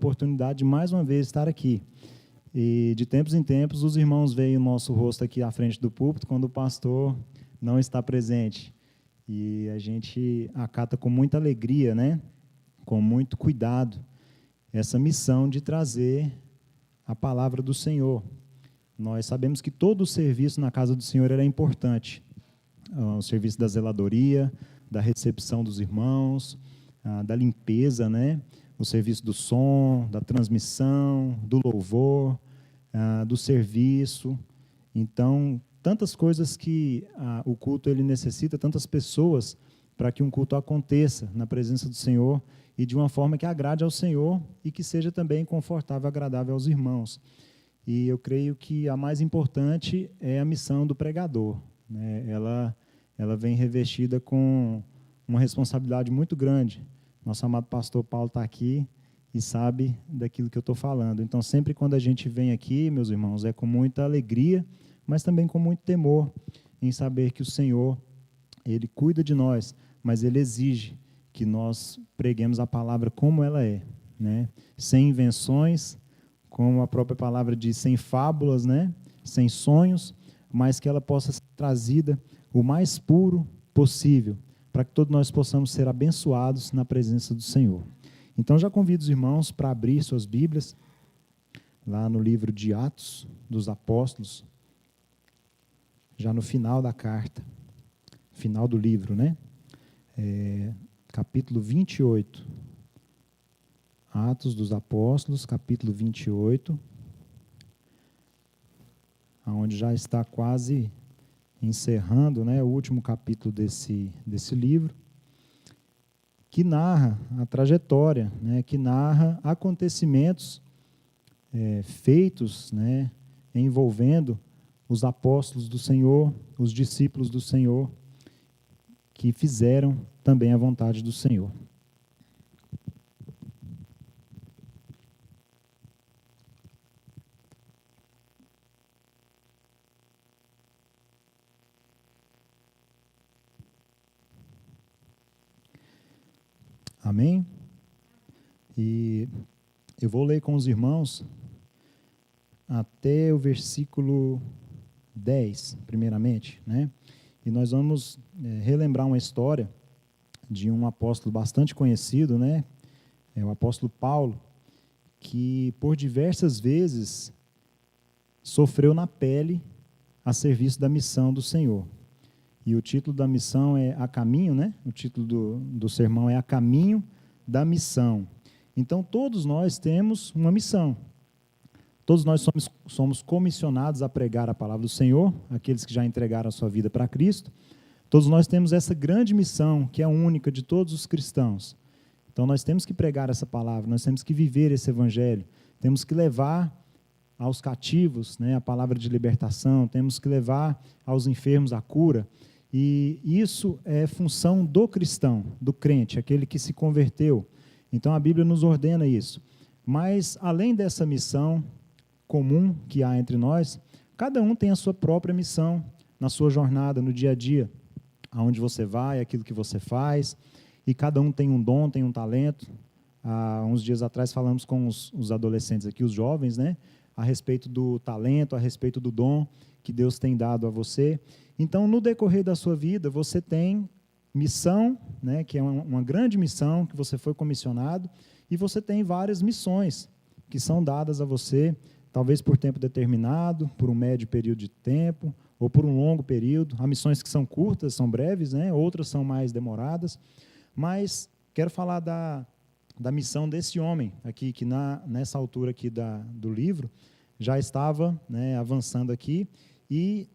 oportunidade de mais uma vez estar aqui. E de tempos em tempos os irmãos veem o nosso rosto aqui à frente do púlpito quando o pastor não está presente. E a gente acata com muita alegria, né? Com muito cuidado, essa missão de trazer a palavra do Senhor. Nós sabemos que todo o serviço na casa do Senhor era importante. O serviço da zeladoria, da recepção dos irmãos, da limpeza, né? O serviço do som, da transmissão, do louvor, do serviço. Então, tantas coisas que o culto ele necessita, tantas pessoas para que um culto aconteça na presença do Senhor e de uma forma que agrade ao Senhor e que seja também confortável e agradável aos irmãos. E eu creio que a mais importante é a missão do pregador, né? Ela vem revestida com uma responsabilidade muito grande. Nosso amado pastor Paulo está aqui e sabe daquilo que eu estou falando. Então, sempre quando a gente vem aqui, meus irmãos, é com muita alegria, mas também com muito temor em saber que o Senhor, Ele cuida de nós, mas Ele exige que nós preguemos a palavra como ela é, né? Sem invenções, como a própria palavra diz, sem fábulas, né? Sem sonhos, mas que ela possa ser trazida o mais puro possível, para que todos nós possamos ser abençoados na presença do Senhor. Então, já convido os irmãos para abrir suas Bíblias, lá no livro de Atos dos Apóstolos, já no final da carta, final do livro, né? Capítulo 28. Atos dos Apóstolos, capítulo 28, onde já está quase encerrando, né, o último capítulo desse livro, que narra a trajetória, né, que narra acontecimentos feitos, né, envolvendo os apóstolos do Senhor, os discípulos do Senhor, que fizeram também a vontade do Senhor. Amém? E eu vou ler com os irmãos até o versículo 10, primeiramente, né? E nós vamos relembrar uma história de um apóstolo bastante conhecido, né? É o apóstolo Paulo, que por diversas vezes sofreu na pele a serviço da missão do Senhor. E o título da missão é A Caminho, né? O título do sermão é A Caminho da Missão. Então, todos nós temos uma missão. Todos nós somos comissionados a pregar a palavra do Senhor, aqueles que já entregaram a sua vida para Cristo. Todos nós temos essa grande missão, que é a única de todos os cristãos. Então, nós temos que pregar essa palavra, nós temos que viver esse evangelho, temos que levar aos cativos, né, a palavra de libertação, temos que levar aos enfermos a cura. E isso é função do cristão, do crente, aquele que se converteu. Então, a Bíblia nos ordena isso. Mas, além dessa missão comum que há entre nós, cada um tem a sua própria missão na sua jornada, no dia a dia. Aonde você vai, aquilo que você faz, e cada um tem um dom, tem um talento. Há uns dias atrás falamos com os adolescentes aqui, os jovens, né, a respeito do talento, a respeito do dom que Deus tem dado a você. Então, no decorrer da sua vida, você tem missão, né, que é uma grande missão, que você foi comissionado, e você tem várias missões que são dadas a você, talvez por tempo determinado, por um médio período de tempo, ou por um longo período. Há missões que são curtas, são breves, né, outras são mais demoradas, mas quero falar da missão desse homem aqui, que nessa altura aqui do livro, já estava, né, avançando aqui, e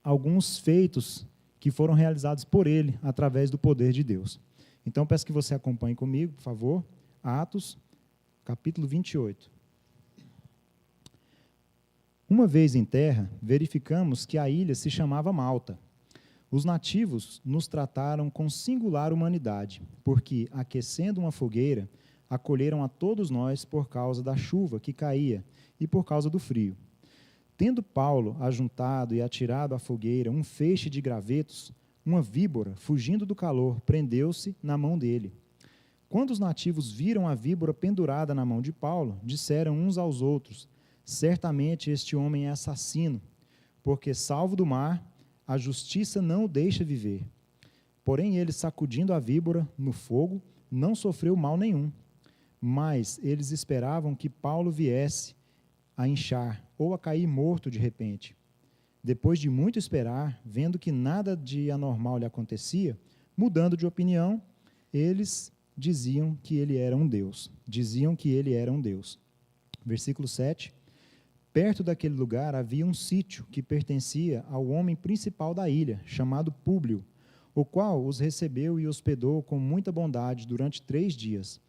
alguns feitos que foram realizados por ele, através do poder de Deus. Então, peço que você acompanhe comigo, por favor, Atos, capítulo 28. Uma vez em terra, verificamos que a ilha se chamava Malta. Os nativos nos trataram com singular humanidade, porque, aquecendo uma fogueira, acolheram a todos nós por causa da chuva que caía e por causa do frio. Tendo Paulo ajuntado e atirado à fogueira um feixe de gravetos, uma víbora, fugindo do calor, prendeu-se na mão dele. Quando os nativos viram a víbora pendurada na mão de Paulo, disseram uns aos outros: certamente este homem é assassino, porque, salvo do mar, a justiça não o deixa viver. Porém, ele, sacudindo a víbora no fogo, não sofreu mal nenhum. Mas eles esperavam que Paulo viesse a inchar ou a cair morto de repente. Depois de muito esperar, vendo que nada de anormal lhe acontecia, mudando de opinião, eles diziam que ele era um Deus. Versículo 7. Perto daquele lugar havia um sítio que pertencia ao homem principal da ilha, chamado Públio, o qual os recebeu e hospedou com muita bondade durante 3 dias.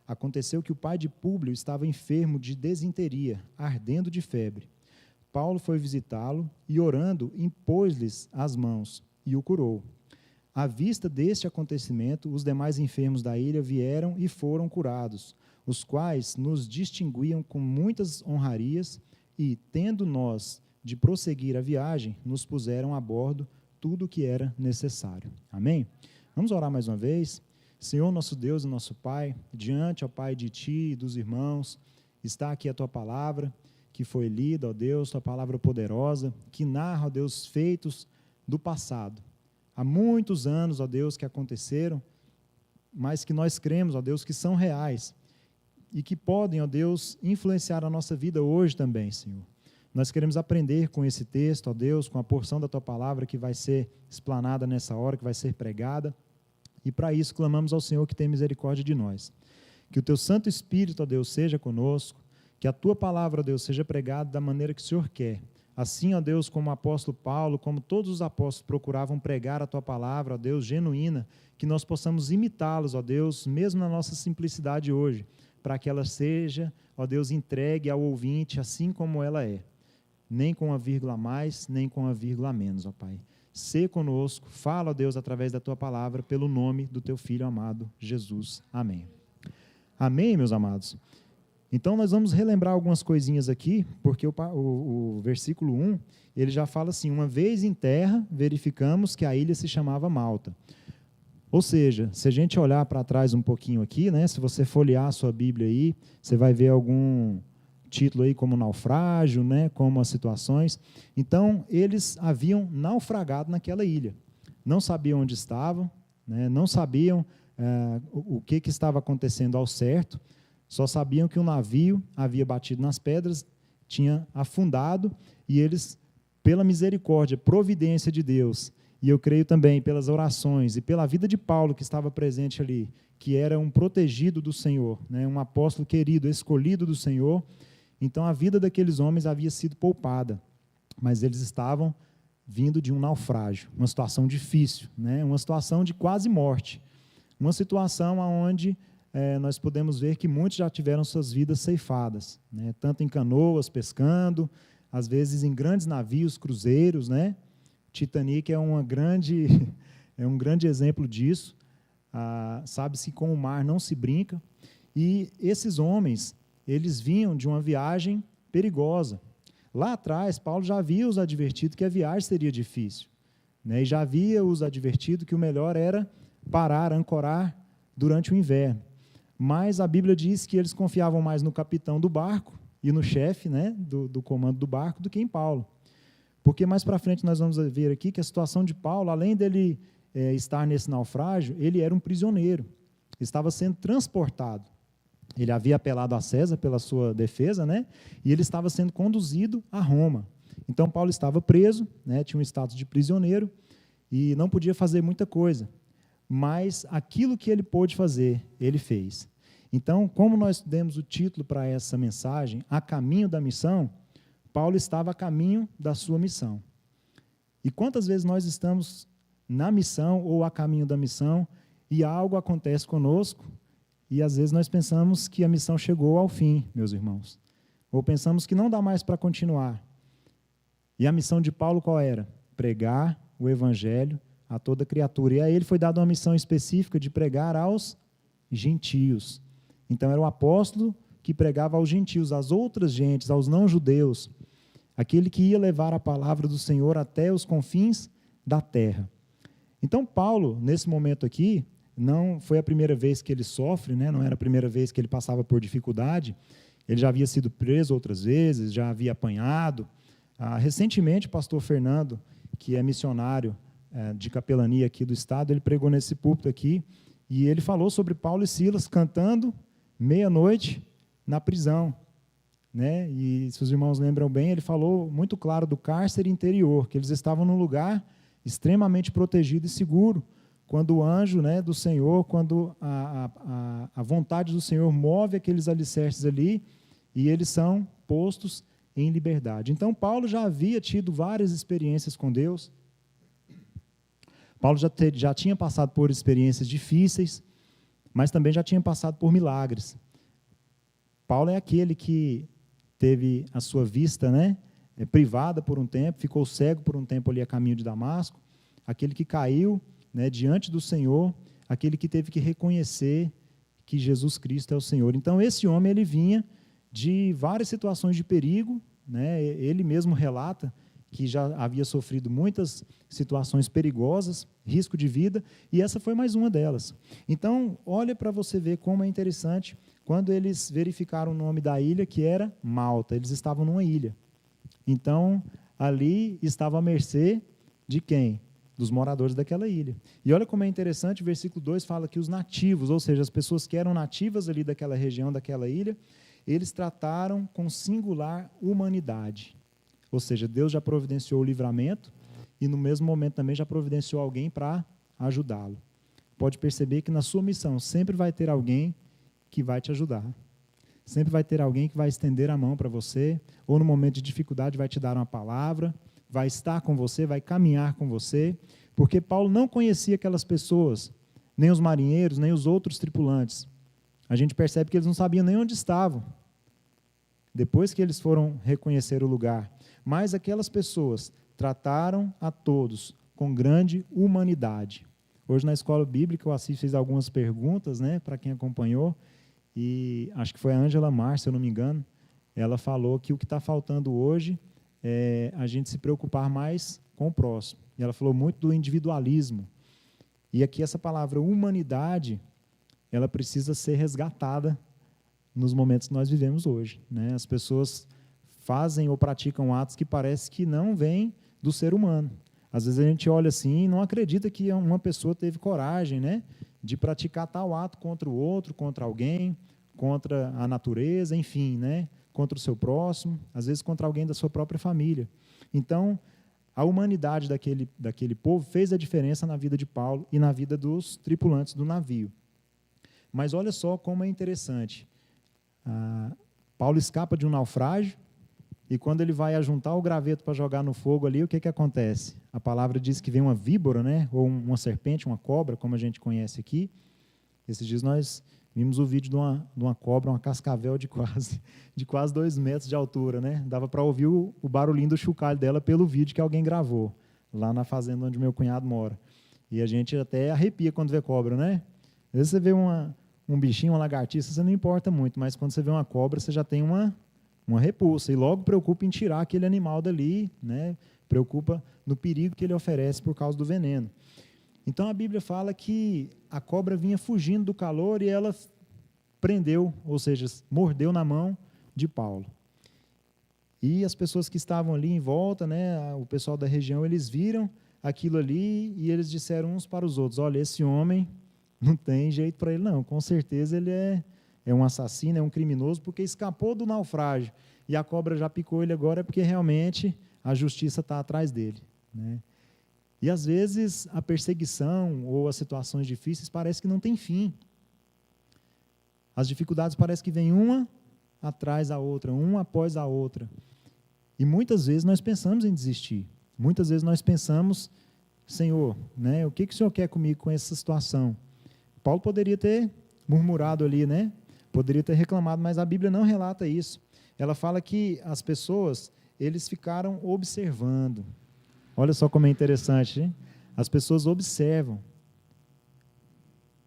Aconteceu que o pai de Públio estava enfermo de desinteria, ardendo de febre. Paulo foi visitá-lo e, orando, impôs-lhes as mãos e o curou. À vista deste acontecimento, os demais enfermos da ilha vieram e foram curados, os quais nos distinguiam com muitas honrarias e, tendo nós de prosseguir a viagem, nos puseram a bordo tudo o que era necessário. Amém? Vamos orar mais uma vez. Senhor, nosso Deus e nosso Pai, diante, ó Pai, de Ti e dos irmãos, está aqui a Tua palavra, que foi lida, ó Deus, Tua palavra poderosa, que narra, ó Deus, feitos do passado. Há muitos anos, ó Deus, que aconteceram, mas que nós cremos, ó Deus, que são reais e que podem, ó Deus, influenciar a nossa vida hoje também, Senhor. Nós queremos aprender com esse texto, ó Deus, com a porção da Tua palavra que vai ser explanada nessa hora, que vai ser pregada. E para isso clamamos ao Senhor que tem misericórdia de nós. Que o Teu Santo Espírito, ó Deus, seja conosco, que a Tua palavra, ó Deus, seja pregada da maneira que o Senhor quer. Assim, ó Deus, como o apóstolo Paulo, como todos os apóstolos procuravam pregar a Tua palavra, ó Deus, genuína, que nós possamos imitá-los, ó Deus, mesmo na nossa simplicidade hoje, para que ela seja, ó Deus, entregue ao ouvinte assim como ela é. Nem com uma vírgula a mais, nem com uma vírgula a menos, ó Pai. Sê conosco, fala, ó Deus, através da Tua palavra, pelo nome do Teu Filho amado, Jesus. Amém. Amém, meus amados? Então, nós vamos relembrar algumas coisinhas aqui, porque o versículo 1, ele já fala assim: uma vez em terra, verificamos que a ilha se chamava Malta. Ou seja, se a gente olhar para trás um pouquinho aqui, né, se você folhear a sua Bíblia aí, você vai ver algum título aí como naufrágio, né, como as situações. Então, eles haviam naufragado naquela ilha. Não sabiam onde estavam, né, não sabiam o que estava acontecendo ao certo, só sabiam que o navio havia batido nas pedras, tinha afundado, e eles, pela misericórdia, providência de Deus, e eu creio também pelas orações e pela vida de Paulo, que estava presente ali, que era um protegido do Senhor, né, um apóstolo querido, escolhido do Senhor. Então, a vida daqueles homens havia sido poupada, mas eles estavam vindo de um naufrágio, uma situação difícil, né? Uma situação de quase morte, uma situação onde nós podemos ver que muitos já tiveram suas vidas ceifadas, né? Tanto em canoas, pescando, às vezes em grandes navios, cruzeiros, né? Titanic é um grande exemplo disso. Sabe-se com o mar não se brinca, e esses homens, eles vinham de uma viagem perigosa. Lá atrás, Paulo já havia os advertido que a viagem seria difícil, né? E já havia os advertido que o melhor era parar, ancorar durante o inverno. Mas a Bíblia diz que eles confiavam mais no capitão do barco e no chefe, né, do comando do barco do que em Paulo. Porque mais para frente nós vamos ver aqui que a situação de Paulo, além dele estar nesse naufrágio, ele era um prisioneiro, estava sendo transportado. Ele havia apelado a César pela sua defesa, né? E ele estava sendo conduzido a Roma. Então, Paulo estava preso, né? Tinha um status de prisioneiro e não podia fazer muita coisa. Mas aquilo que ele pôde fazer, ele fez. Então, como nós demos o título para essa mensagem, A Caminho da Missão, Paulo estava a caminho da sua missão. E quantas vezes nós estamos na missão ou a caminho da missão e algo acontece conosco, e às vezes nós pensamos que a missão chegou ao fim, meus irmãos. Ou pensamos que não dá mais para continuar. E a missão de Paulo qual era? Pregar o evangelho a toda criatura. E a ele foi dada uma missão específica de pregar aos gentios. Então era o apóstolo que pregava aos gentios, às outras gentes, aos não-judeus. Aquele que ia levar a palavra do Senhor até os confins da terra. Então Paulo, nesse momento aqui, não foi a primeira vez que ele sofre, né? Não era a primeira vez que ele passava por dificuldade. Ele já havia sido preso outras vezes, já havia apanhado. Recentemente, o pastor Fernando, que é missionário de capelania aqui do estado, ele pregou nesse púlpito aqui, e ele falou sobre Paulo e Silas cantando meia-noite na prisão, né? E se os irmãos lembram bem, ele falou muito claro do cárcere interior, que eles estavam num lugar extremamente protegido e seguro, quando o anjo, né, do Senhor, quando a vontade do Senhor move aqueles alicerces ali, e eles são postos em liberdade. Então, Paulo já havia tido várias experiências com Deus. Paulo já tinha passado por experiências difíceis, mas também já tinha passado por milagres. Paulo é aquele que teve a sua vista, né, privada por um tempo, ficou cego por um tempo ali a caminho de Damasco, aquele que caiu, né, diante do Senhor, aquele que teve que reconhecer que Jesus Cristo é o Senhor. Então, esse homem ele vinha de várias situações de perigo, né? Ele mesmo relata que já havia sofrido muitas situações perigosas, risco de vida, e essa foi mais uma delas. Então, olha para você ver como é interessante, quando eles verificaram o nome da ilha, que era Malta, eles estavam numa ilha. Então, ali estava à mercê de quem? Dos moradores daquela ilha. E olha como é interessante, o versículo 2 fala que os nativos, ou seja, as pessoas que eram nativas ali daquela região, daquela ilha, eles trataram com singular humanidade. Ou seja, Deus já providenciou o livramento e no mesmo momento também já providenciou alguém para ajudá-lo. Pode perceber que na sua missão sempre vai ter alguém que vai te ajudar. Sempre vai ter alguém que vai estender a mão para você, ou no momento de dificuldade vai te dar uma palavra, vai estar com você, vai caminhar com você, porque Paulo não conhecia aquelas pessoas, nem os marinheiros, nem os outros tripulantes. A gente percebe que eles não sabiam nem onde estavam, depois que eles foram reconhecer o lugar. Mas aquelas pessoas trataram a todos com grande humanidade. Hoje na escola bíblica o Assis fez algumas perguntas, né, para quem acompanhou, e acho que foi a Ângela Mar, se eu não me engano, ela falou que o que está faltando hoje é a gente se preocupar mais com o próximo. E ela falou muito do individualismo. E aqui essa palavra humanidade, ela precisa ser resgatada nos momentos que nós vivemos hoje, né? As pessoas fazem ou praticam atos que parece que não vêm do ser humano. Às vezes a gente olha assim e não acredita que uma pessoa teve coragem, né, de praticar tal ato contra o outro, contra alguém, contra a natureza, enfim, né, contra o seu próximo, às vezes contra alguém da sua própria família. Então, a humanidade daquele povo fez a diferença na vida de Paulo e na vida dos tripulantes do navio. Mas olha só como é interessante. Paulo escapa de um naufrágio, e quando ele vai ajuntar o graveto para jogar no fogo ali, o que acontece? A palavra diz que vem uma víbora, né? Ou uma serpente, uma cobra, como a gente conhece aqui. Esses dias nós vimos o vídeo de uma cobra, uma cascavel de quase 2 metros de altura, né? Dava para ouvir o barulhinho do chocalho dela pelo vídeo que alguém gravou, lá na fazenda onde meu cunhado mora. E a gente até arrepia quando vê cobra, né? Às vezes você vê um bichinho, uma lagartixa, você não importa muito, mas quando você vê uma cobra, você já tem uma repulsa, e logo preocupa em tirar aquele animal dali, né? Preocupa no perigo que ele oferece por causa do veneno. Então a Bíblia fala que a cobra vinha fugindo do calor e ela prendeu, ou seja, mordeu na mão de Paulo. E as pessoas que estavam ali em volta, né, o pessoal da região, eles viram aquilo ali e eles disseram uns para os outros: olha, esse homem não tem jeito para ele não, com certeza ele é um assassino, é um criminoso, porque escapou do naufrágio, e a cobra já picou ele agora, porque realmente a justiça está atrás dele, né? E às vezes a perseguição ou as situações difíceis parece que não tem fim. As dificuldades parece que vêm uma atrás da outra, uma após a outra. E muitas vezes nós pensamos em desistir. Muitas vezes nós pensamos: Senhor, né, o que o Senhor quer comigo com essa situação? Paulo poderia ter murmurado ali, né? Poderia ter reclamado, mas a Bíblia não relata isso. Ela fala que as pessoas, eles ficaram observando. Olha só como é interessante, hein? As pessoas observam.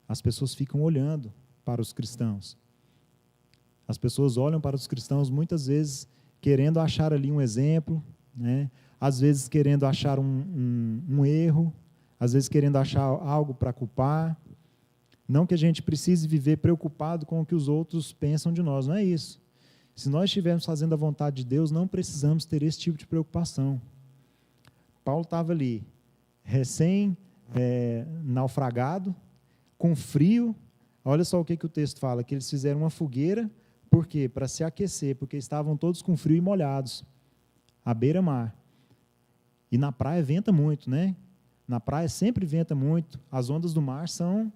As pessoas ficam olhando para os cristãos. As pessoas olham para os cristãos muitas vezes querendo achar ali um exemplo, né? Às vezes querendo achar um erro, às vezes querendo achar algo para culpar. Não que a gente precise viver preocupado com o que os outros pensam de nós, não é isso. Se nós estivermos fazendo a vontade de Deus, não precisamos ter esse tipo de preocupação. Paulo estava ali, naufragado, com frio. Olha só o que o texto fala, que eles fizeram uma fogueira, por quê? Para se aquecer, porque estavam todos com frio e molhados, à beira-mar. E na praia venta muito, né? Na praia sempre venta muito, as ondas do mar são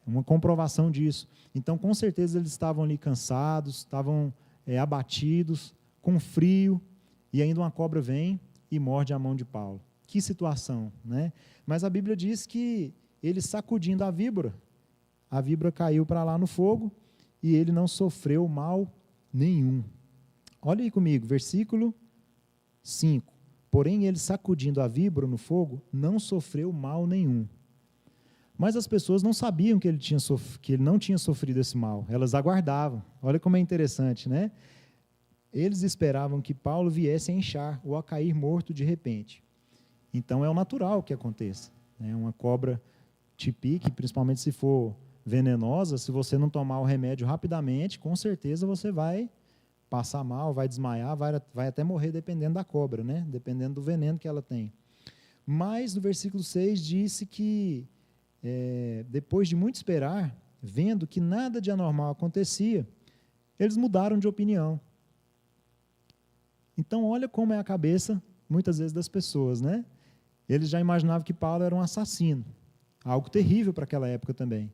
uma comprovação disso. Então, com certeza, eles estavam ali cansados, estavam abatidos, com frio, e ainda uma cobra vem e morde a mão de Paulo. Que situação, né? Mas a Bíblia diz que ele sacudindo a víbora caiu para lá no fogo e ele não sofreu mal nenhum. Olha aí comigo, versículo 5. Porém, ele sacudindo a víbora no fogo, não sofreu mal nenhum. Mas as pessoas não sabiam que ele não tinha sofrido esse mal. Elas aguardavam. Olha como é interessante, né? Eles esperavam que Paulo viesse a inchar ou a cair morto de repente. Então, é o natural que aconteça. Uma cobra te pique, principalmente se for venenosa, se você não tomar o remédio rapidamente, com certeza você vai passar mal, vai desmaiar, vai até morrer dependendo da cobra, né? Dependendo do veneno que ela tem. Mas, no versículo 6, disse que, depois de muito esperar, vendo que nada de anormal acontecia, eles mudaram de opinião. Então, olha como é a cabeça, muitas vezes, das pessoas, né? Eles já imaginavam que Paulo era um assassino, algo terrível para aquela época também.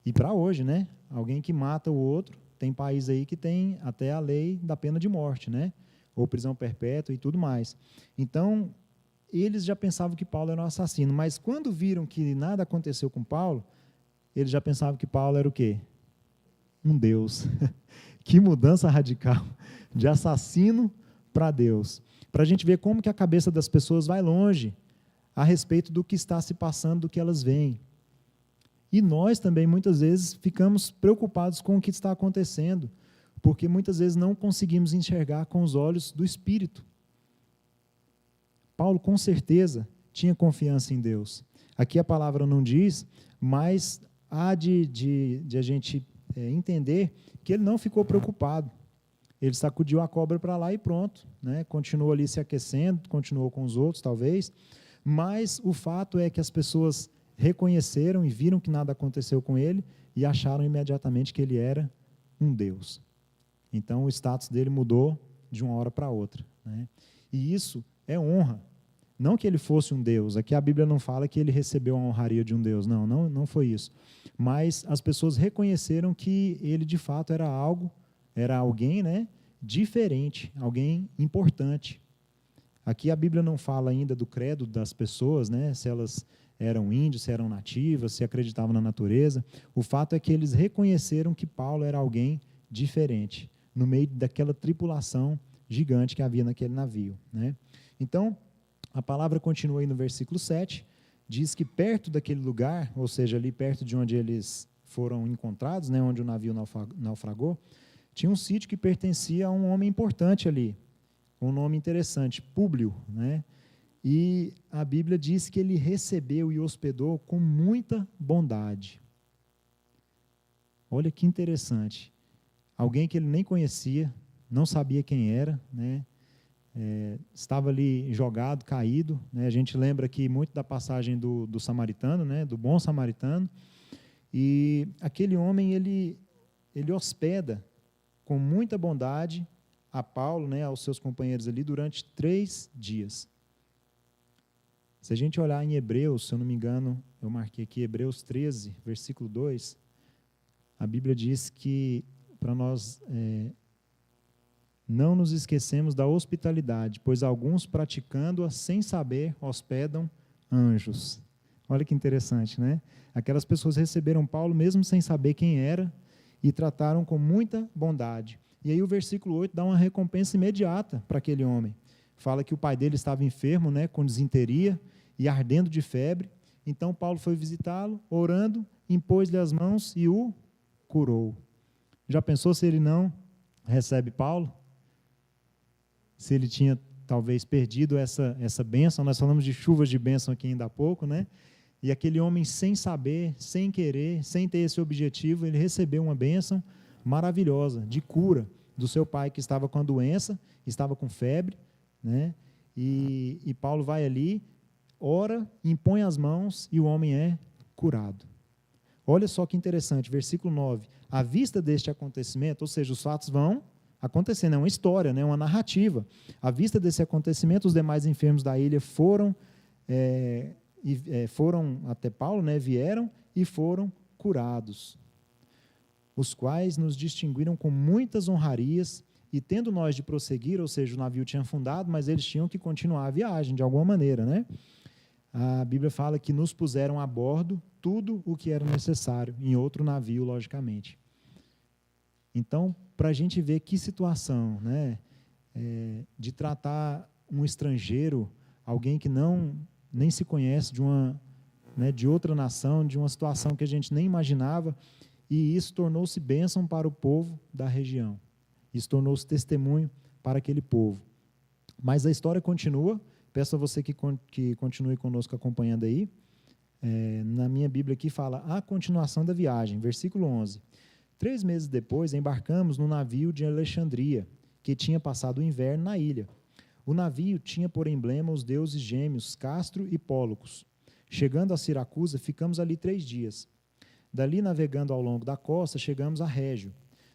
E para hoje, né? Alguém que mata o outro, tem país aí que tem até a lei da pena de morte, né? Ou prisão perpétua e tudo mais. Então, eles já pensavam que Paulo era um assassino, mas quando viram que nada aconteceu com Paulo, eles já pensavam que Paulo era o quê? Um Deus. Que mudança radical, de assassino para Deus. Para a gente ver como que a cabeça das pessoas vai longe a respeito do que está se passando, do que elas veem. E nós também, muitas vezes, ficamos preocupados com o que está acontecendo, porque muitas vezes não conseguimos enxergar com os olhos do Espírito. Paulo, com certeza, tinha confiança em Deus. Aqui a palavra não diz, mas há de a gente entender que ele não ficou preocupado. Ele sacudiu a cobra para lá e pronto, né? Continuou ali se aquecendo, continuou com os outros, talvez, mas o fato é que as pessoas reconheceram e viram que nada aconteceu com ele e acharam imediatamente que ele era um Deus. Então, o status dele mudou de uma hora para outra, né? E isso é honra. Não que ele fosse um Deus, aqui a Bíblia não fala que ele recebeu a honraria de um Deus, não foi isso. Mas as pessoas reconheceram que ele, de fato, era alguém, né, diferente, alguém importante. Aqui a Bíblia não fala ainda do credo das pessoas, né, se elas eram índios, se eram nativas, se acreditavam na natureza. O fato é que eles reconheceram que Paulo era alguém diferente, no meio daquela tripulação gigante que havia naquele navio, né? Então, a palavra continua aí no versículo 7, diz que perto daquele lugar, ou seja, ali perto de onde eles foram encontrados, né, onde o navio naufragou, tinha um sítio que pertencia a um homem importante ali, um nome interessante, Públio, né? E a Bíblia diz que ele recebeu e hospedou com muita bondade. Olha que interessante. Alguém que ele nem conhecia, não sabia quem era, né? Estava ali jogado, caído, né? A gente lembra aqui muito da passagem do samaritano, né? Do bom samaritano. E aquele homem, ele hospeda com muita bondade a Paulo, né, aos seus companheiros ali, durante 3 dias. Se a gente olhar em Hebreus, se eu não me engano, eu marquei aqui Hebreus 13, versículo 2, a Bíblia diz que para nós não nos esquecemos da hospitalidade, pois alguns praticando-a sem saber hospedam anjos. Olha que interessante, né? Aquelas pessoas receberam Paulo mesmo sem saber quem era e trataram com muita bondade. E aí o versículo 8 dá uma recompensa imediata para aquele homem. Fala que o pai dele estava enfermo, né, com disenteria e ardendo de febre. Então Paulo foi visitá-lo, orando, impôs-lhe as mãos e o curou. Já pensou se ele não recebe Paulo? Se ele tinha talvez perdido essa bênção? Nós falamos de chuvas de bênção aqui ainda há pouco, né? E aquele homem, sem saber, sem querer, sem ter esse objetivo, ele recebeu uma bênção maravilhosa, de cura, do seu pai que estava com a doença, estava com febre, né? E Paulo vai ali, ora, impõe as mãos e o homem é curado. Olha só que interessante, versículo 9. À vista deste acontecimento, ou seja, os fatos vão acontecendo, é uma história, né? Uma narrativa. À vista desse acontecimento, os demais enfermos da ilha foram até Paulo, né? Vieram e foram curados, os quais nos distinguiram com muitas honrarias, e tendo nós de prosseguir, ou seja, o navio tinha afundado, mas eles tinham que continuar a viagem, de alguma maneira, né? A Bíblia fala que nos puseram a bordo tudo o que era necessário, em outro navio, logicamente. Então, para a gente ver que situação, né? De tratar um estrangeiro, alguém que nem se conhece, de outra nação, de uma situação que a gente nem imaginava, e isso tornou-se bênção para o povo da região. Isso tornou-se testemunho para aquele povo. Mas a história continua. Peço a você que continue conosco acompanhando aí. Na minha Bíblia aqui fala a continuação da viagem, versículo 11. 3 meses depois, embarcamos no navio de Alexandria, que tinha passado o inverno na ilha. O navio tinha por emblema os deuses gêmeos Castro e Pólux. Chegando a Siracusa, ficamos ali 3 dias. Dali, navegando ao longo da costa, chegamos a Régio.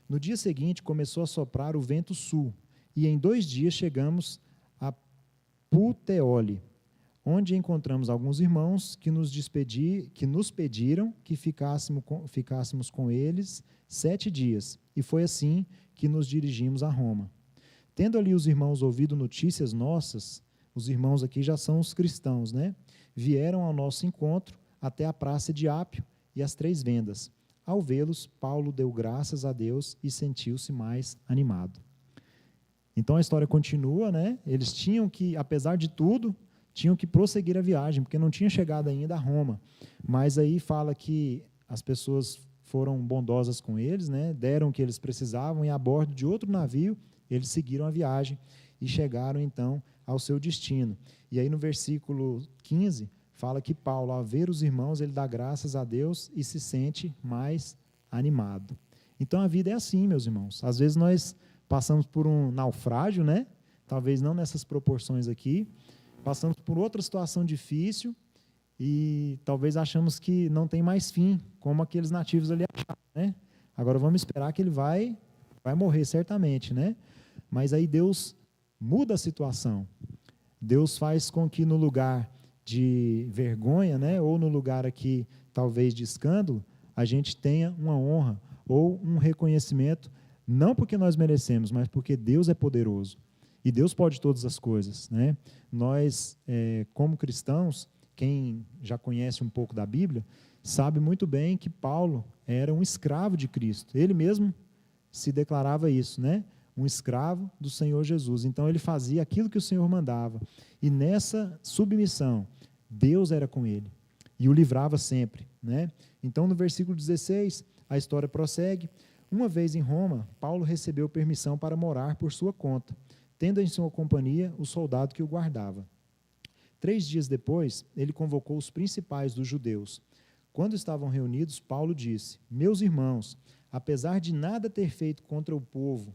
No dia seguinte, começou a soprar o vento sul, e em 2 dias chegamos a Puteoli, onde encontramos alguns irmãos que nos pediram que ficássemos com eles 7 dias, e foi assim que nos dirigimos a Roma. Tendo ali os irmãos ouvido notícias nossas, os irmãos aqui já são os cristãos, né? Vieram ao nosso encontro até a praça de Ápio e as 3 vendas. Ao vê-los, Paulo deu graças a Deus e sentiu-se mais animado. Então a história continua, né? Eles tinham que, apesar de tudo, tinham que prosseguir a viagem, porque não tinha chegado ainda a Roma. Mas aí fala que as pessoas foram bondosas com eles, né? Deram o que eles precisavam, e a bordo de outro navio, eles seguiram a viagem e chegaram então ao seu destino. E aí no versículo 15, fala que Paulo, ao ver os irmãos, ele dá graças a Deus e se sente mais animado. Então a vida é assim, meus irmãos. Às vezes nós passamos por um naufrágio, né? Talvez não nessas proporções aqui. Passamos por outra situação difícil e talvez achamos que não tem mais fim, como aqueles nativos ali acharam, né? Agora vamos esperar que ele vai morrer certamente, né? Mas aí Deus muda a situação. Deus faz com que no lugar de vergonha, né, ou no lugar aqui talvez de escândalo, a gente tenha uma honra ou um reconhecimento, não porque nós merecemos, mas porque Deus é poderoso. E Deus pode todas as coisas, né? Nós, como cristãos, quem já conhece um pouco da Bíblia, sabe muito bem que Paulo era um escravo de Cristo. Ele mesmo se declarava isso, né? Um escravo do Senhor Jesus. Então ele fazia aquilo que o Senhor mandava. E nessa submissão, Deus era com ele e o livrava sempre, né? Então no versículo 16, a história prossegue. Uma vez em Roma, Paulo recebeu permissão para morar por sua conta, tendo em sua companhia o soldado que o guardava. 3 dias depois, ele convocou os principais dos judeus. Quando estavam reunidos, Paulo disse: meus irmãos, apesar de nada ter feito contra o povo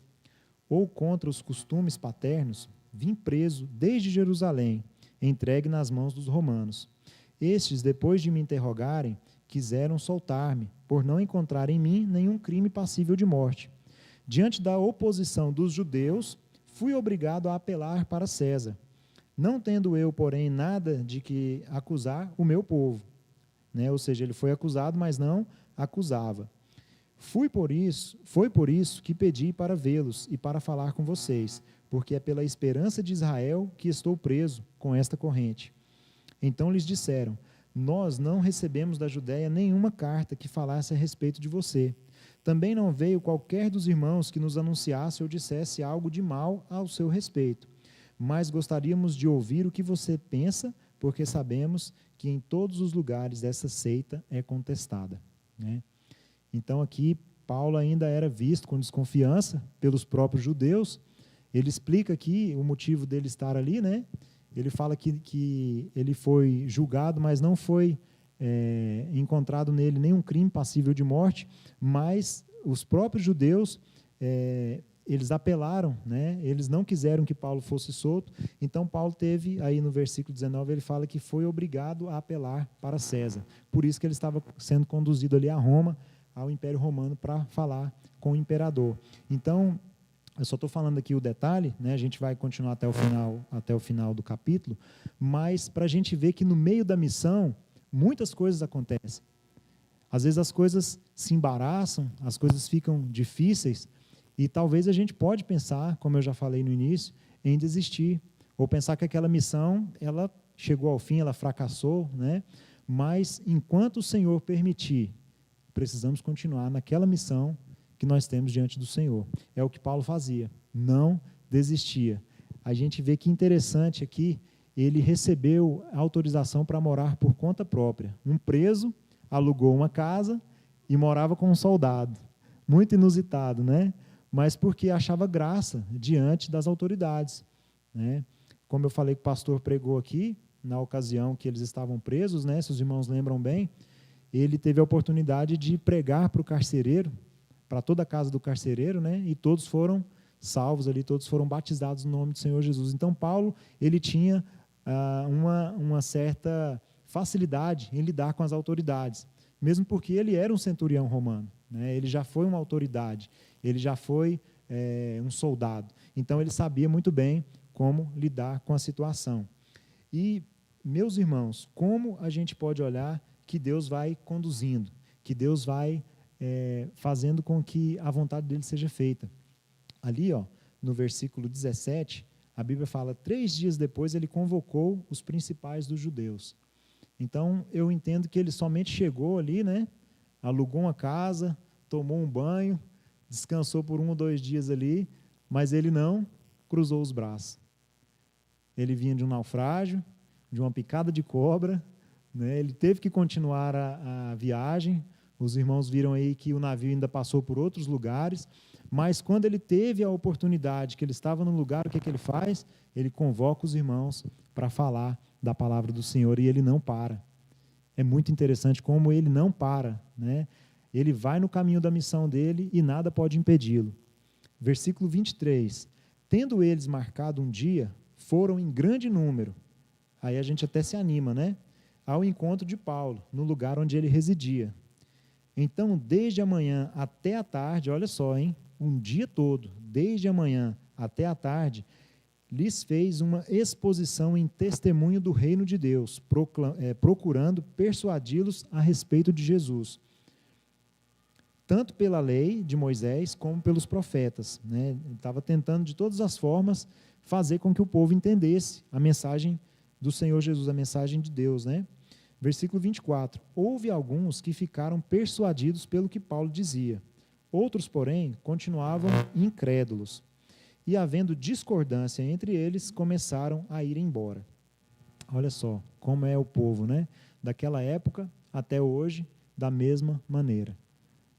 ou contra os costumes paternos, vim preso desde Jerusalém, entregue nas mãos dos romanos. Estes, depois de me interrogarem, quiseram soltar-me, por não encontrar em mim nenhum crime passível de morte. Diante da oposição dos judeus, fui obrigado a apelar para César, não tendo eu, porém, nada de que acusar o meu povo. Né? Ou seja, ele foi acusado, mas não acusava. Foi por isso que pedi para vê-los e para falar com vocês, porque é pela esperança de Israel que estou preso com esta corrente. Então lhes disseram: nós não recebemos da Judéia nenhuma carta que falasse a respeito de você. Também não veio qualquer dos irmãos que nos anunciasse ou dissesse algo de mal ao seu respeito. Mas gostaríamos de ouvir o que você pensa, porque sabemos que em todos os lugares essa seita é contestada. Né? Então aqui Paulo ainda era visto com desconfiança pelos próprios judeus. Ele explica aqui o motivo dele estar ali, né? Ele fala que ele foi julgado, mas não foi encontrado nele nenhum crime passível de morte, mas os próprios judeus, eles apelaram, né? Eles não quiseram que Paulo fosse solto, então Paulo teve, aí no versículo 19, ele fala que foi obrigado a apelar para César. Por isso que ele estava sendo conduzido ali a Roma, ao Império Romano, para falar com o imperador. Então, eu só estou falando aqui o detalhe, né? A gente vai continuar até o final do capítulo, mas para a gente ver que no meio da missão, muitas coisas acontecem. Às vezes as coisas se embaraçam, as coisas ficam difíceis, e talvez a gente pode pensar, como eu já falei no início, em desistir, ou pensar que aquela missão, ela chegou ao fim, ela fracassou, né? Mas enquanto o Senhor permitir, precisamos continuar naquela missão que nós temos diante do Senhor. É o que Paulo fazia, não desistia. A gente vê que interessante aqui, ele recebeu autorização para morar por conta própria. Um preso alugou uma casa e morava com um soldado. Muito inusitado, né? Mas porque achava graça diante das autoridades, né? Como eu falei que o pastor pregou aqui, na ocasião que eles estavam presos, né? Se os irmãos lembram bem, ele teve a oportunidade de pregar para o carcereiro, para toda a casa do carcereiro, né? E todos foram salvos ali, todos foram batizados no nome do Senhor Jesus. Então, Paulo, ele tinha uma certa facilidade em lidar com as autoridades, mesmo porque ele era um centurião romano, né? Ele já foi uma autoridade, ele já foi um soldado. Então, ele sabia muito bem como lidar com a situação. E, meus irmãos, como a gente pode olhar que Deus vai conduzindo, que Deus vai fazendo com que a vontade dele seja feita. Ali, no versículo 17, a Bíblia fala, 3 dias depois ele convocou os principais dos judeus. Então, eu entendo que ele somente chegou ali, né, alugou uma casa, tomou um banho, descansou por 1 ou 2 dias ali, mas ele não cruzou os braços. Ele vinha de um naufrágio, de uma picada de cobra, né, ele teve que continuar a viagem. Os irmãos viram aí que o navio ainda passou por outros lugares, mas quando ele teve a oportunidade, que ele estava no lugar, o que ele faz? Ele convoca os irmãos para falar da palavra do Senhor e ele não para. É muito interessante como ele não para, né? Ele vai no caminho da missão dele e nada pode impedi-lo. Versículo 23. Tendo eles marcado um dia, foram em grande número. Aí a gente até se anima, né? Ao encontro de Paulo, no lugar onde ele residia. Então, desde a manhã até a tarde, olha só, hein? Um dia todo, desde a manhã até a tarde, lhes fez uma exposição em testemunho do reino de Deus, procurando persuadi-los a respeito de Jesus, tanto pela lei de Moisés como pelos profetas, né? Ele estava tentando de todas as formas fazer com que o povo entendesse a mensagem do Senhor Jesus, a mensagem de Deus, né? Versículo 24. Houve alguns que ficaram persuadidos pelo que Paulo dizia. Outros, porém, continuavam incrédulos. E, havendo discordância entre eles, começaram a ir embora. Olha só como é o povo, né? Daquela época até hoje, da mesma maneira.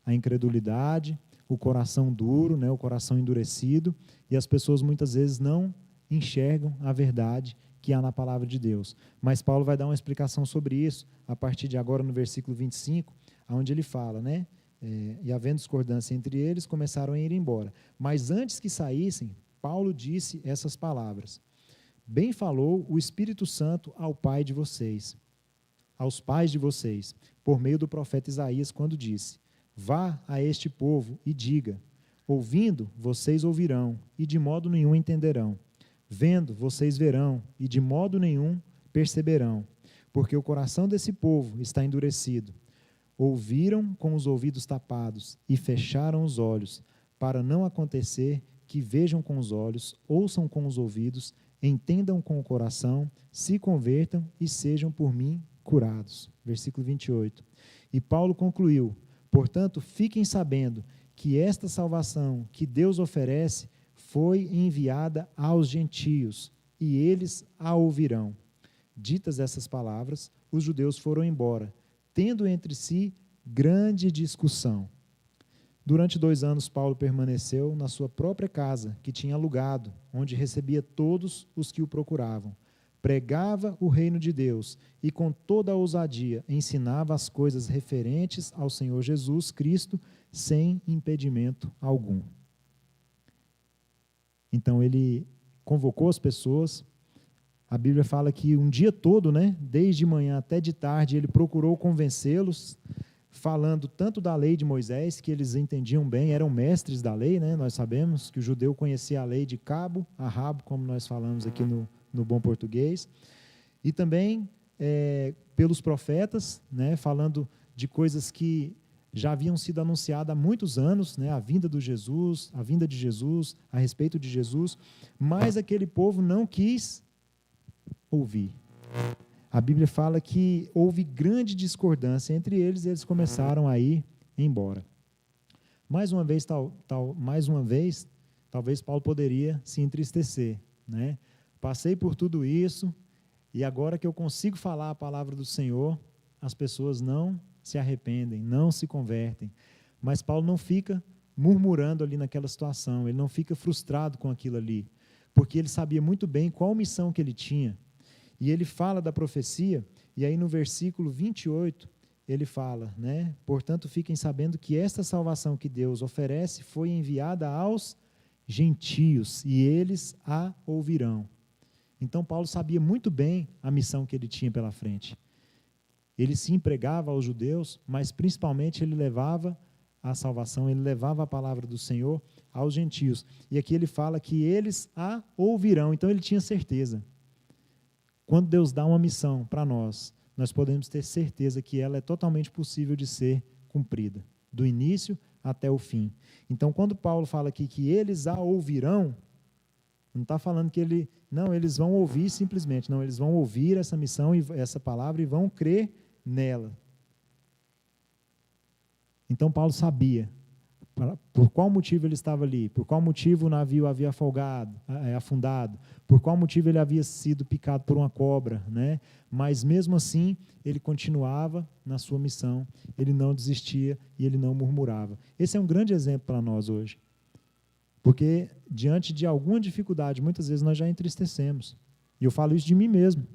A incredulidade, o coração duro, né? O coração endurecido, e as pessoas muitas vezes não enxergam a verdade que há na palavra de Deus. Mas Paulo vai dar uma explicação sobre isso a partir de agora no versículo 25, onde ele fala, né? E havendo discordância entre eles, começaram a ir embora. Mas antes que saíssem, Paulo disse essas palavras: Bem falou o Espírito Santo ao pai de vocês, aos pais de vocês, por meio do profeta Isaías, quando disse: Vá a este povo e diga: Ouvindo, vocês ouvirão, e de modo nenhum entenderão. Vendo, vocês verão, e de modo nenhum perceberão, porque o coração desse povo está endurecido. Ouviram com os ouvidos tapados e fecharam os olhos, para não acontecer que vejam com os olhos, ouçam com os ouvidos, entendam com o coração, se convertam e sejam por mim curados. Versículo 28. E Paulo concluiu: Portanto, fiquem sabendo que esta salvação que Deus oferece foi enviada aos gentios, e eles a ouvirão. Ditas essas palavras, os judeus foram embora, tendo entre si grande discussão. Durante 2 anos, Paulo permaneceu na sua própria casa, que tinha alugado, onde recebia todos os que o procuravam. pregava o reino de Deus e com toda a ousadia ensinava as coisas referentes ao Senhor Jesus Cristo sem impedimento algum. Então ele convocou as pessoas. A Bíblia fala que um dia todo, né, desde manhã até de tarde, ele procurou convencê-los, falando tanto da lei de Moisés, que eles entendiam bem, eram mestres da lei, né? Nós sabemos que o judeu conhecia a lei de cabo a rabo, como nós falamos aqui no bom português, e também pelos profetas, né, falando de coisas que já haviam sido anunciadas há muitos anos, né, a vinda de Jesus, a respeito de Jesus, mas aquele povo não quis ouvir. A Bíblia fala que houve grande discordância entre eles e eles começaram a ir embora. Mais uma vez, talvez Paulo poderia se entristecer, né? Passei por tudo isso e agora que eu consigo falar a palavra do Senhor, as pessoas não se arrependem, não se convertem. Mas Paulo não fica murmurando ali naquela situação, ele não fica frustrado com aquilo ali, porque ele sabia muito bem qual missão que ele tinha. E ele fala da profecia, e aí no versículo 28, ele fala, né? Portanto, fiquem sabendo que esta salvação que Deus oferece foi enviada aos gentios, e eles a ouvirão. Então, Paulo sabia muito bem a missão que ele tinha pela frente. Ele se empregava aos judeus, mas principalmente ele levava a salvação, ele levava a palavra do Senhor aos gentios. E aqui ele fala que eles a ouvirão, então ele tinha certeza. Quando Deus dá uma missão para nós, nós podemos ter certeza que ela é totalmente possível de ser cumprida, do início até o fim. Então, quando Paulo fala aqui que eles a ouvirão, não está falando que eles vão ouvir simplesmente, não, eles vão ouvir essa missão, e essa palavra, e vão crer nela. Então, Paulo sabia por qual motivo ele estava ali, por qual motivo o navio havia afundado, por qual motivo ele havia sido picado por uma cobra, né? Mas mesmo assim, ele continuava na sua missão, ele não desistia e ele não murmurava. Esse é um grande exemplo para nós hoje, porque diante de alguma dificuldade, muitas vezes nós já entristecemos, e eu falo isso de mim mesmo.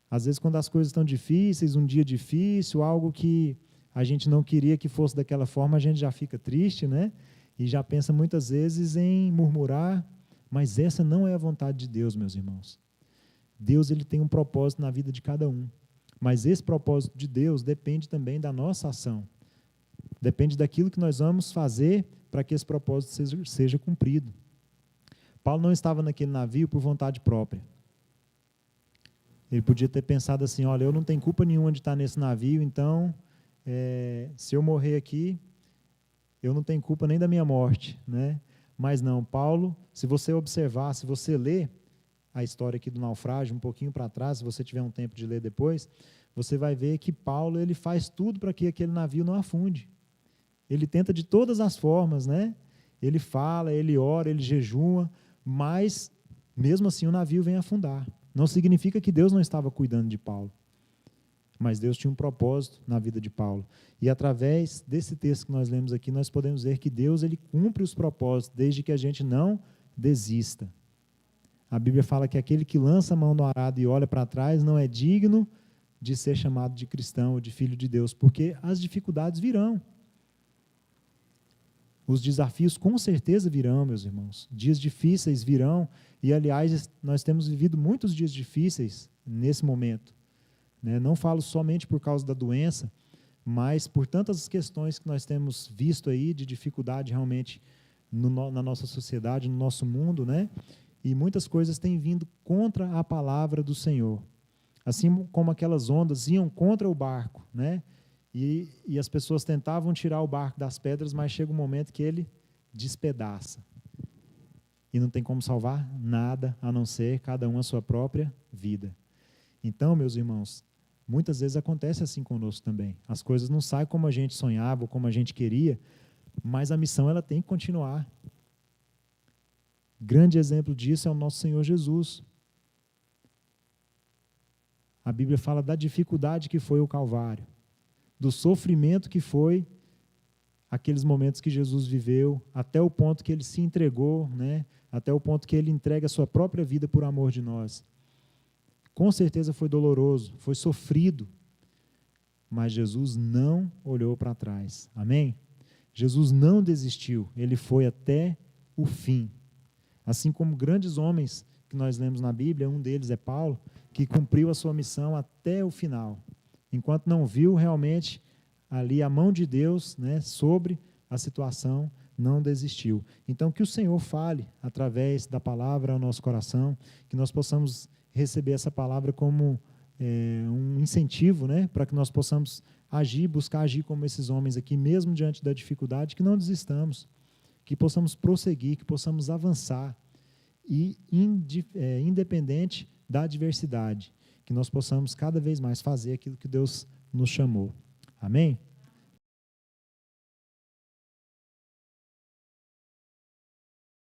Às vezes, quando as coisas estão difíceis, um dia difícil, algo que a gente não queria que fosse daquela forma, a gente já fica triste, né? E já pensa muitas vezes em murmurar, mas essa não é a vontade de Deus, meus irmãos. Deus, ele tem um propósito na vida de cada um, mas esse propósito de Deus depende também da nossa ação. Depende daquilo que nós vamos fazer para que esse propósito seja cumprido. Paulo não estava naquele navio por vontade própria. Ele podia ter pensado assim, olha, eu não tenho culpa nenhuma de estar nesse navio, então se eu morrer aqui, eu não tenho culpa nem da minha morte, né? Mas não, Paulo, se você observar, se você ler a história aqui do naufrágio um pouquinho para trás, se você tiver um tempo de ler depois, você vai ver que Paulo, ele faz tudo para que aquele navio não afunde. Ele tenta de todas as formas, né? Ele fala, ele ora, ele jejua, mas mesmo assim o navio vem afundar. Não significa que Deus não estava cuidando de Paulo, mas Deus tinha um propósito na vida de Paulo. E através desse texto que nós lemos aqui, nós podemos ver que Deus, ele cumpre os propósitos, desde que a gente não desista. A Bíblia fala que aquele que lança a mão no arado e olha para trás não é digno de ser chamado de cristão ou de filho de Deus, porque as dificuldades virão. Os desafios com certeza virão, meus irmãos. Dias difíceis virão, e aliás, nós temos vivido muitos dias difíceis nesse momento. Não falo somente por causa da doença, mas por tantas questões que nós temos visto aí de dificuldade realmente na nossa sociedade, no nosso mundo, né? E muitas coisas têm vindo contra a palavra do Senhor. Assim como aquelas ondas iam contra o barco, né? E as pessoas tentavam tirar o barco das pedras, mas chega um momento que ele despedaça. E não tem como salvar nada, a não ser cada um a sua própria vida. Então, meus irmãos, muitas vezes acontece assim conosco também. As coisas não saem como a gente sonhava, ou como a gente queria, mas a missão ela tem que continuar. Grande exemplo disso é o nosso Senhor Jesus. A Bíblia fala da dificuldade que foi o Calvário, do sofrimento que foi aqueles momentos que Jesus viveu, até o ponto que ele se entregou, né? Até o ponto que ele entrega a sua própria vida por amor de nós. Com certeza foi doloroso, foi sofrido, mas Jesus não olhou para trás. Amém? Jesus não desistiu, ele foi até o fim. Assim como grandes homens que nós lemos na Bíblia, um deles é Paulo, que cumpriu a sua missão até o final, enquanto não viu realmente ali a mão de Deus, né, sobre a situação, não desistiu. Então, que o Senhor fale através da palavra ao nosso coração, que nós possamos receber essa palavra como um incentivo, né, para que nós possamos agir, buscar agir como esses homens aqui, mesmo diante da dificuldade, que não desistamos, que possamos prosseguir, que possamos avançar, e independente da adversidade, que nós possamos cada vez mais fazer aquilo que Deus nos chamou. Amém?